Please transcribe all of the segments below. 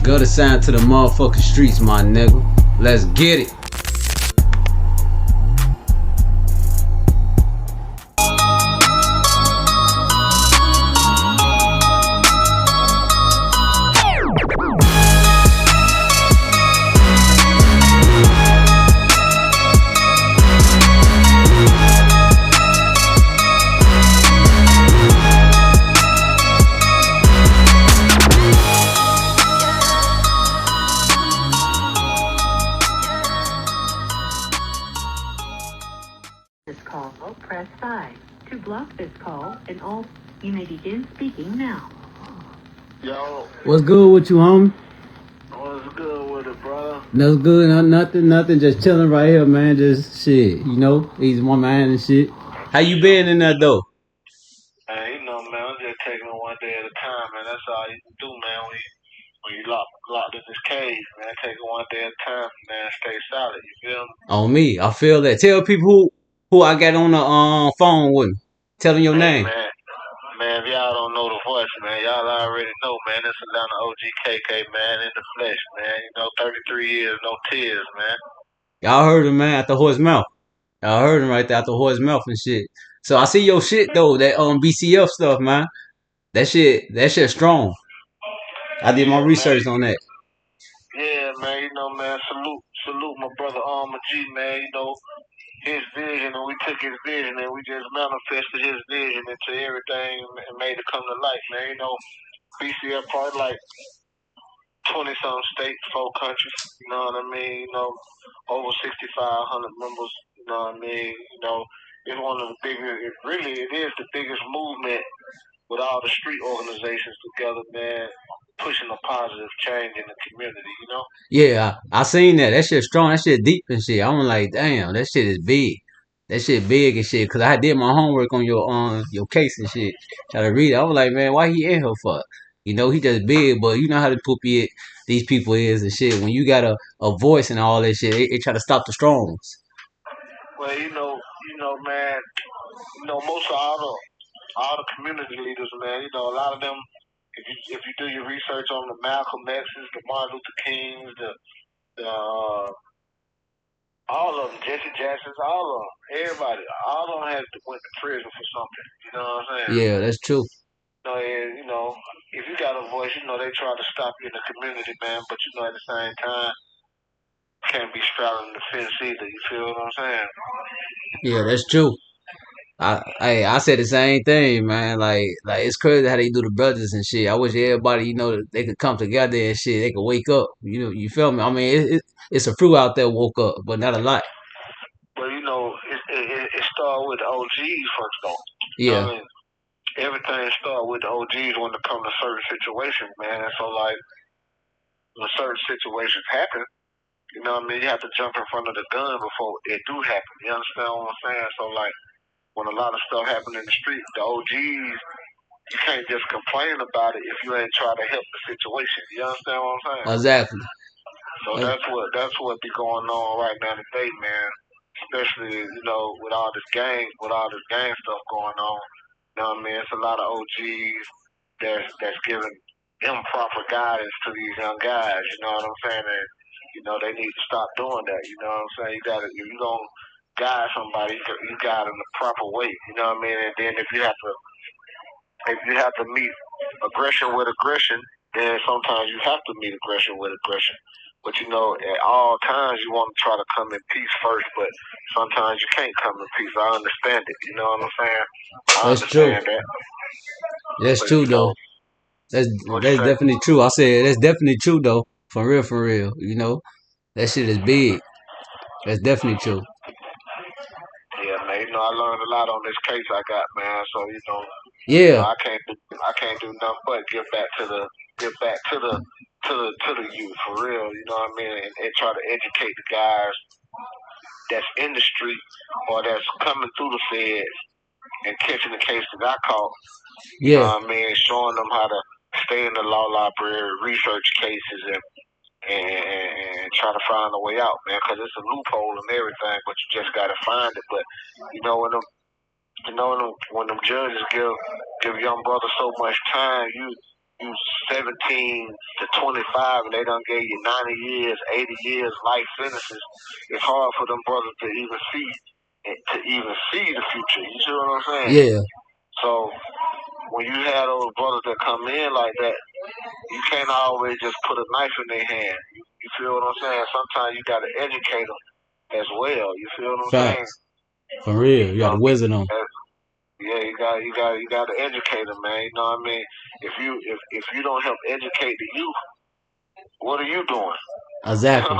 Gutter sign to the motherfucking streets, my nigga. Let's get it. This call, press 5. To block this call and all, you may begin speaking now. Yo, What's good with you, homie? what's good with it, brother? No good, nothing. Just chilling right here, man. Just shit, easy my mind and shit. How you been in that though? Man, man, I'm just taking it one day at a time, man. That's all you can do, man. When you locked in this cage, man, take it one day at a time, man. Stay solid, you feel me? On me, I feel that. Tell people who I got on the phone with me. Tell them your Hey, name. man, if y'all don't know the voice, man, y'all already know, man. It's Atlanta OGKK, man, in the flesh, man. 33 years, no tears, man. Y'all heard him, man, at the horse mouth. Y'all heard him right there at the horse mouth and shit. So I see your shit though, that BCF stuff, man. That shit strong. I did my Yeah, research man. on that. Yeah, man, man, salute my brother Armor G, man, his vision, and we took his vision and we just manifested his vision into everything and made it come to life, man. BCF probably like 20-some states, 4 countries, you know what I mean? Over 6,500 members, you know what I mean? It's one of the biggest, it is the biggest movement with all the street organizations together, man, pushing a positive change in the community. Yeah, I seen that. That shit strong. That shit deep and shit. I'm like, damn, that shit is big. That shit big and shit. Cause I did my homework on your case and shit. Try to read it. I was like, man, why he in here for? He just big, but you know how the poopy these people is and shit. When you got a voice and all that shit, they try to stop the strongs. Well, man, most of all the community leaders, man, a lot of them, if you do your research on the Malcolm X's, the Martin Luther Kings, the all of them, Jesse Jackson's, all of them, everybody, all of them went to prison for something. You know what I'm saying? Yeah, that's true. If you got a voice, they try to stop you in the community, man. But at the same time, can't be straddling the fence either. You feel what I'm saying? Yeah, that's true. I said the same thing, man. Like it's crazy how they do the brothers and shit. I wish everybody, they could come together and shit. They could wake up. You feel me? I mean, it's a few out there woke up, but not a lot. But it started with the OGs first, though. Yeah. I mean, everything started with the OGs when it comes to certain situations, man. So like when certain situations happen, you have to jump in front of the gun before it do happen. You understand what I'm saying? So like when a lot of stuff happen in the street, the OGs, you can't just complain about it if you ain't trying to help the situation. You understand what I'm saying? Exactly. So that's what be going on right now today, man. Especially, with all this gang stuff going on. You know what I mean? It's a lot of OGs that's giving improper guidance to these young guys. You know what I'm saying? And they need to stop doing that. You know what I'm saying? If you don't guide somebody, you guide them the proper way. You know what I mean? And then if you have to meet aggression with aggression, then sometimes you have to meet aggression with aggression. But at all times you want to try to come in peace first, but sometimes you can't come in peace. I understand it. You know what I'm saying? That's true. That. That's true though. That's definitely true. I said that's definitely true though. For real. That shit is big. That's definitely true. Yeah, man. I learned a lot on this case I got, man. So Yeah. I can't do nothing but give back to the youth for real. You know what I mean? And try to educate the guys that's in the street or that's coming through the feds and catching the case that I caught. You know what I mean? Showing them how to stay in the law library, research cases, and try to find a way out, man. Because it's a loophole and everything, but you just gotta find it. But when them judges give young brothers so much time, you 17 to 25 and they done gave you 90 years, 80 years life sentences. It's hard for them brothers to even see the future. You see what I'm saying? Yeah. So when you have those brothers that come in like that, you can't always just put a knife in their hand. You feel what I'm saying? Sometimes you got to educate them as well. You feel what I'm saying? Facts. For real. You got to wizard them. Yeah, you got to educate them, man. You know what I mean? If you don't help educate the youth, what are you doing? Exactly.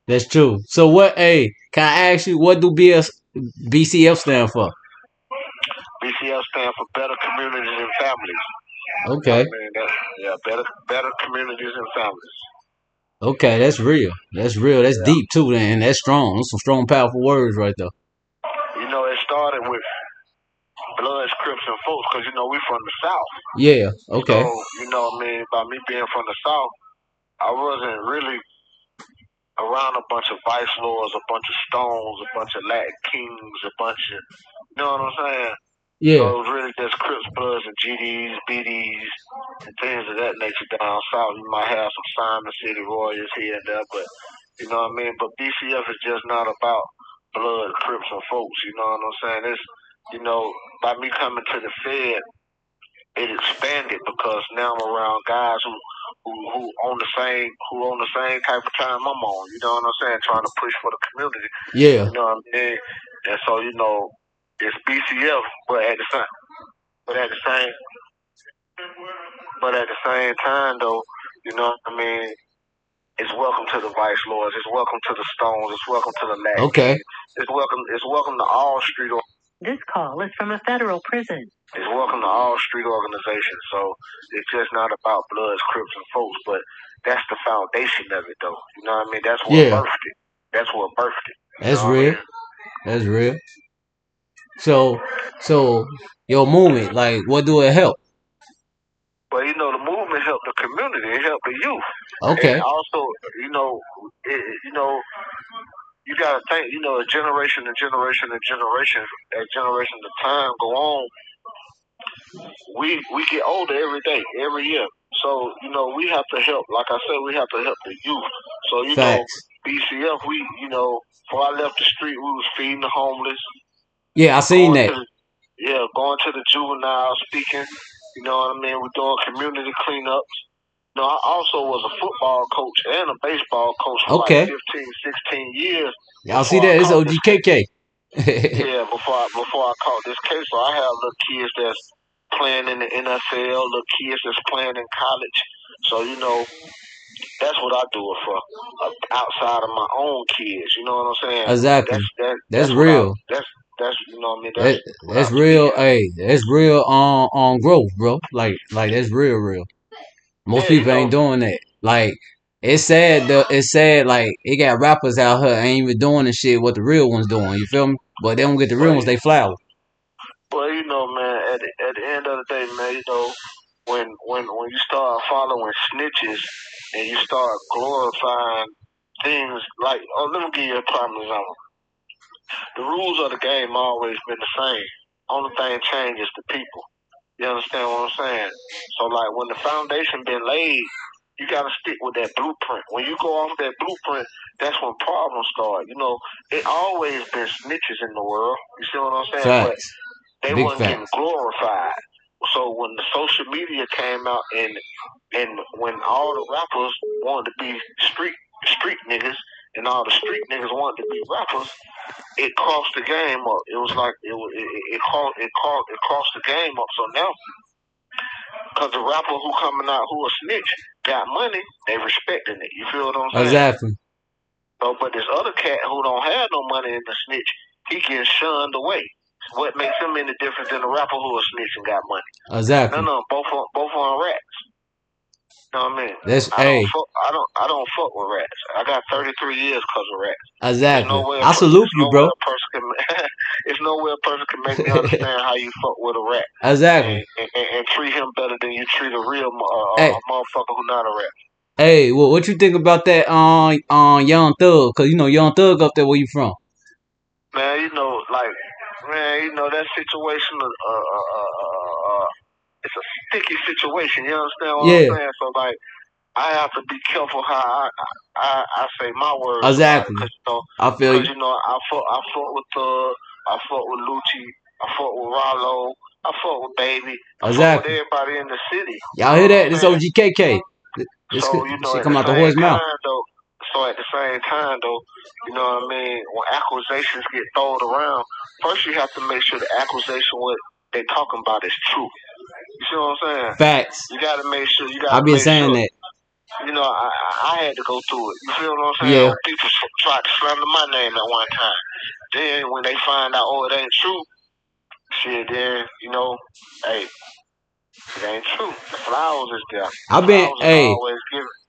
That's true. So what? Hey, can I ask you what do BCF stand for? BCF stand for Better Communities and Families. Okay. You know what I mean? Better communities and families. Okay, that's real. That's real. That's deep too, and that's strong. Those some strong, powerful words right there. You know, it started with Bloods, Crips, and folks, because you know we from the South. Yeah. Okay. So you know, what I mean, by me being from the South, I wasn't really around a bunch of vice lords, a bunch of stones, a bunch of Latin kings, a bunch of, you know what I'm saying? Yeah. So it was really just Crips, Bloods, and GDs, BDs, and things of that nature down south. You might have some Simon City Warriors here and there, but you know what I mean? But BCF is just not about blood, Crips, and folks. You know what I'm saying? It's, you know, by me coming to the Fed, it expanded because now I'm around guys who on the same type of time I'm on. You know what I'm saying? Trying to push for the community. Yeah. You know what I mean? And so you know, it's BCF, but at the same time though, you know what I mean? It's welcome to the Vice Lords. It's welcome to the Stones. It's welcome to the Latin. Okay. It's welcome to all street. This call is from a federal prison. It's welcome to all street organizations. So it's just not about Bloods, Crips, and folks, but that's the foundation of it, though. You know what I mean? That's what birthed it. That's what birthed it. That's real. That's real. So your movement, like, what do it help? But you know, the movement helped the community. It helped the youth. Okay. And also, you know, you gotta think. You know, a generation to generation to generation, as generation of time go on, we get older every day, every year. So you know, we have to help. Like I said, we have to help the youth. So you know, BCF, before I left the street, we was feeding the homeless. Yeah, I seen that. Going to the juveniles, speaking. You know what I mean? We're doing community cleanups. No, I also was a football coach and a baseball coach for like 15, 16 years. Y'all see that? It's OGKK. Before I caught this case, so I have little kids that's playing in the NFL, little kids that's playing in college. So, you know, that's what I do it for, outside of my own kids. You know what I'm saying? Exactly. That's real. That's you know what I mean. That's real. Hey, that's real on growth, bro. Like that's real. Most people ain't doing that. Like, it's sad though. It's sad. Like, it got rappers out here ain't even doing the shit what the real ones doing. You feel me? But they don't get the real ones. They flower. Well, you know, man. At the end of the day, man, you know, when you start following snitches and you start glorifying things like, let me give you a prime example. The rules of the game always been the same. Only thing changes the people. You understand what I'm saying? So, like, when the foundation been laid, you got to stick with that blueprint. When you go off that blueprint, that's when problems start. You know, it always been snitches in the world. You see what I'm saying? Facts. But they wasn't getting glorified. So when the social media came out and when all the rappers wanted to be street niggas and all the street niggas wanted to be rappers, it crossed the game up. It was like it crossed the game up. So now, because the rapper who coming out who a snitch got money, they respecting it. You feel what I'm saying? Exactly. So, but this other cat who don't have no money in the snitch, he gets shunned away. What makes him any different than the rapper who a snitch and got money? Exactly. No, both on rats. You know what I mean? I don't fuck with rats. I got 33 years because of rats. Exactly. I salute you, bro. There's no way a person can make me understand how you fuck with a rat. Exactly. And treat him better than you treat a real motherfucker who not a rat. Hey, well, what you think about that Young Thug? Cause you know Young Thug up there where you from. Man, you know that situation. It's a sticky situation. You understand what Yeah. I'm saying? So like, I have to be careful how I say my words Exactly. about it, cause I feel you. I fought with Thug, I fought with Lucci, I fought with Rollo, I fought with Baby, I fought with Exactly. everybody in the city. Y'all hear that? This OGKK. This So shit at come the out the same horse mouth. time though, you know what I mean. When accusations get thrown around, first you have to make sure the accusation what they talking about is true. You see what I'm saying? Facts. You got to make sure. I've been saying that. You know, I had to go through it. You feel what I'm saying? Yeah. People tried to slander my name at one time. Then when they find out, oh, it ain't true, shit, then, you know, hey, it ain't true. The flowers is there.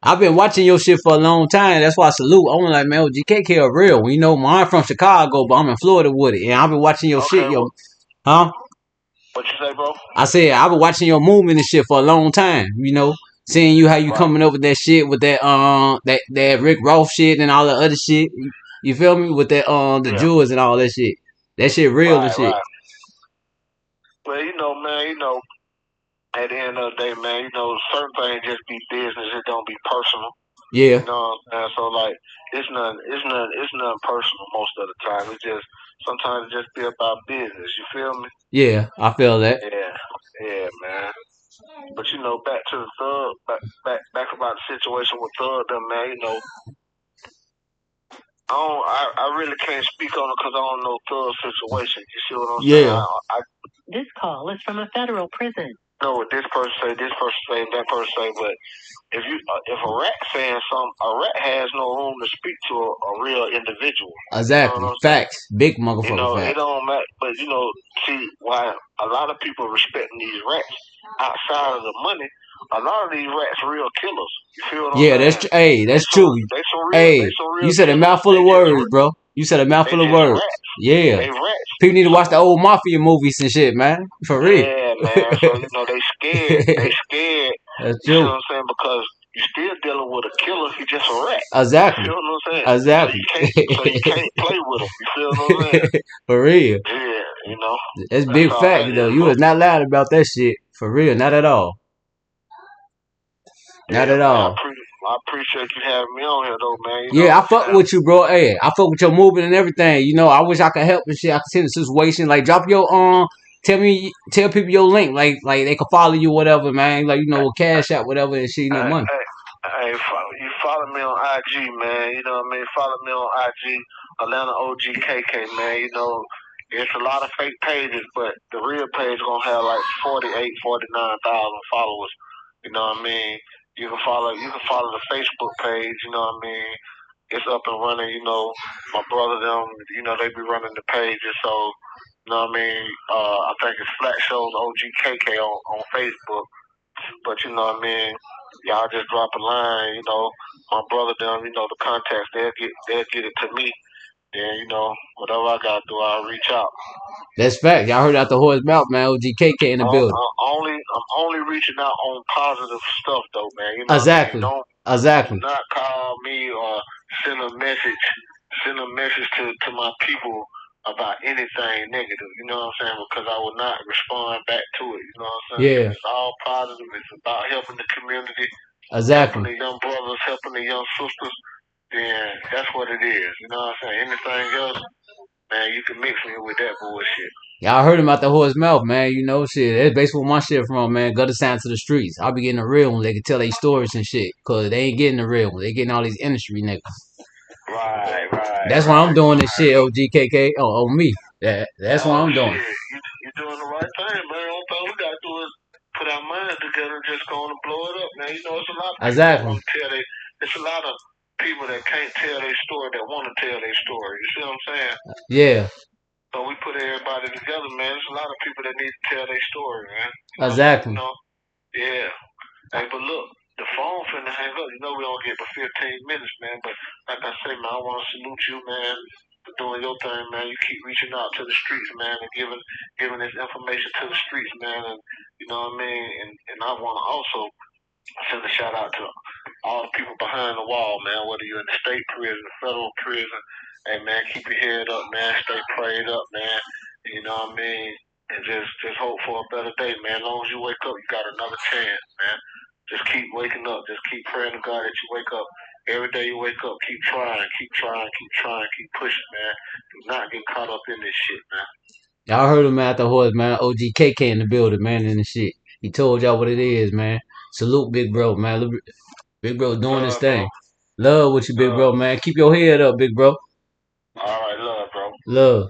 I've been watching your shit for a long time. That's why I salute. I'm like, man, OGKK are real. You know, I'm from Chicago, but I'm in Florida with it. And I've been watching your shit, yo. Huh? What you say, bro? I said I've been watching your movement and shit for a long time. You know, seeing you how you coming up with that shit with that that Rick Ross shit and all the other shit. You feel me? With that the jewels and all that shit. That shit real and shit. Right. Well, you know, man, you know, at the end of the day, man, you know, certain things just be business. It don't be personal. Yeah. You know what I'm saying? So like, it's nothing personal most of the time. It's just sometimes it just be about business. You feel me? Yeah, I feel that. Yeah, man. But you know, back to the Thug, back about the situation with Thug, them, man. You know, I really can't speak on it because I don't know Thug's situation. You see what I'm saying? This call is from a federal prison. No, this person say, that person say, but if a rat saying something, a rat has no room to speak to a real individual. Exactly. You know Facts. Big motherfucker you know, facts. it don't matter. But you know, see why a lot of people respecting these rats outside of the money. A lot of these rats real killers. You feel what I'm saying? That's true. They some Hey, you said a mouthful of words, bro. You said a mouthful of words. Rats. Yeah. They rats. People need to watch the old mafia movies and shit, man. For real. Yeah, man. So you know they scared. They scared. That's true. You see what true. I'm saying? Because you still dealing with a killer. He just a rat. Exactly. You feel what I'm saying? Exactly. So you can't play with him. You feel what I'm saying? For real. Yeah, you know. That's big fact though. You was not loud about that shit. For real, not at all. Not at all. I appreciate you having me on here though, man. You know Yeah, I fuck with you, bro. Hey, I fuck with your movement and everything. You know, I wish I could help and shit. I could see the situation. Like, drop your tell people your link. Like they can follow you, whatever, man. Like, you know, cash out, whatever, and shit. You need money. Hey, you follow me on IG, man. You know what I mean? Follow me on IG, Atlanta OGKK, man. You know, it's a lot of fake pages, but the real page gonna have like 49,000 followers. You know what I mean? You can follow the Facebook page. You know what I mean? It's up and running. You know, my brother them. You know, they be running the pages. So, you know what I mean? I think it's Flat Shows OGKK on Facebook. But you know what I mean? Y'all just drop a line, you know, my brother them, you know, the contacts, they'll get it to me. Then, you know, whatever I gotta do, I'll reach out. That's fact. Y'all heard out the horse mouth, man. OGKK in the building. I'm only reaching out on positive stuff though, man. You know exactly. What I mean? Exactly. Do not call me or send a message to my people about anything negative, you know what I'm saying? Because I will not respond back to it, you know what I'm saying? Yeah. It's all positive. It's about helping the community, exactly. helping the young brothers, helping the young sisters. Then that's what it is, you know what I'm saying? Anything else, man, you can mix me with that bullshit. Y'all heard him out the horse mouth, man. You know, shit. That's basically where my shit from, man. Gutter sound to the streets. I'll be getting the real ones. They can tell their stories and shit. Cause they ain't getting the real ones. They getting all these industry niggas. Right. That's why I'm doing this shit, OGKK. On me. That's why I'm doing it. You're doing the right thing, man. All we gotta do is put our minds together and just go on and blow it up, man. You know, it's a lot of people that want to tell it's a lot of people that can't tell their story that want to tell their story. You see what I'm saying? Yeah. So we put everybody together, man. There's a lot of people that need to tell their story, man. Exactly. You know? Yeah. Hey, but look, the phone finna hang up. You know we don't get but 15 minutes, man. But like I say, man, I want to salute you, man, for doing your thing, man. You keep reaching out to the streets, man, and giving this information to the streets, man. And you know what I mean. And I want to also send a shout out to all the people behind the wall, man. Whether you're in the state prison, the federal prison, hey, man, keep your head up, man. Stay prayed up, man. You know what I mean. and just hope for a better day, man. As long as you wake up, you got another chance, man. Just keep waking up. Just keep praying to God that you wake up. Every day you wake up, keep trying, keep pushing, man. Do not get caught up in this shit, man. Y'all heard him, man, at the horse, man. OGKK in the building, man, and the shit. He told y'all what it is, man. Salute, big bro, man. Big bro doing his thing. Bro. Love with you, big bro, man. Keep your head up, big bro. All right, love, bro. Love.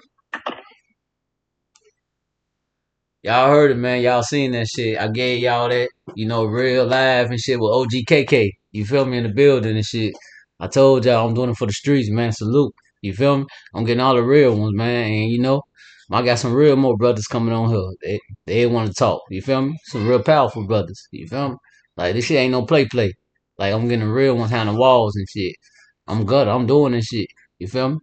Y'all heard it, man. Y'all seen that shit. I gave y'all that, real live and shit with OGKK. You feel me, in the building and shit. I told y'all I'm doing it for the streets, man. Salute. You feel me? I'm getting all the real ones, man. And I got some real more brothers coming on here. They want to talk. You feel me? Some real powerful brothers. You feel me? Like, this shit ain't no play. Like, I'm getting the real ones behind the walls and shit. I'm good. I'm doing this shit. You feel me?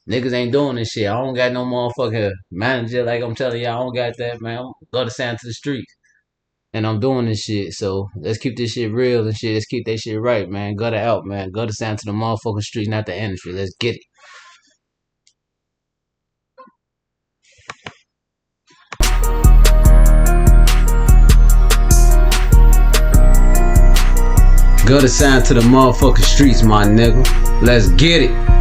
Niggas ain't doing this shit. I don't got no motherfucking manager like I'm telling y'all. I don't got that, man. I'm gonna sound to the streets. And I'm doing this shit. So let's keep this shit real and shit. Let's keep that shit right, man. Gutter out, man. Gutter sound to the motherfucking streets, not the industry. Let's get it. Gutter sound to the motherfucking streets, my nigga. Let's get it.